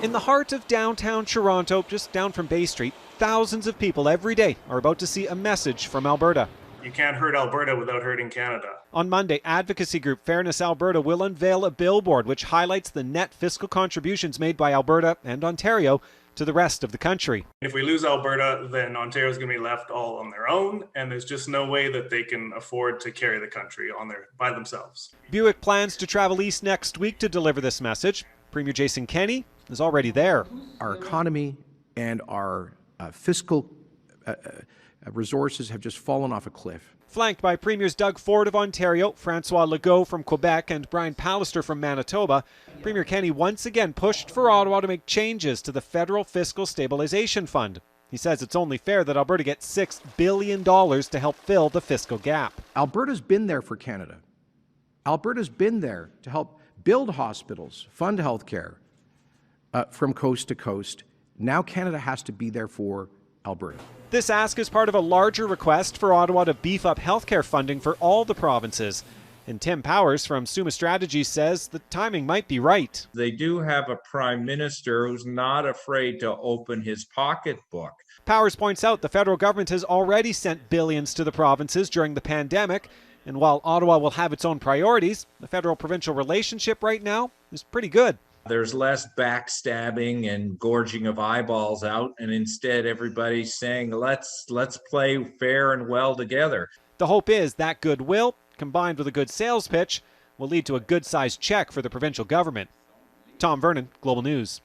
In the heart of downtown Toronto, just down from Bay Street, thousands of people every day are about to see a message from Alberta. You can't hurt Alberta without hurting Canada. On Monday, advocacy group Fairness Alberta will unveil a billboard which highlights the net fiscal contributions made by Alberta and Ontario to the rest of the country. If we lose Alberta, then Ontario's going to be left all on their own, and there's just no way that they can afford to carry the country by themselves. Buick plans to travel east next week to deliver this message. Premier Jason Kenney is already there. Our economy and our fiscal resources have just fallen off a cliff. Flanked by Premiers Doug Ford of Ontario, Francois Legault from Quebec, and Brian Pallister from Manitoba, Premier Kenney once again pushed for Ottawa to make changes to the federal fiscal stabilization fund. He says it's only fair that Alberta gets $6 billion to help fill the fiscal gap. Alberta's been there for Canada. Alberta's been there to help build hospitals, fund health care from coast to coast. Now Canada has to be there for Alberta. This ask is part of a larger request for Ottawa to beef up healthcare funding for all the provinces. And Tim Powers from Summa Strategies says the timing might be right. They do have a prime minister who's not afraid to open his pocketbook. Powers points out the federal government has already sent billions to the provinces during the pandemic. And while Ottawa will have its own priorities, the federal-provincial relationship right now is pretty good. There's less backstabbing and gorging of eyeballs out, and instead everybody's saying, let's play fair and well together. The hope is that goodwill, combined with a good sales pitch, will lead to a good-sized check for the provincial government. Tom Vernon, Global News.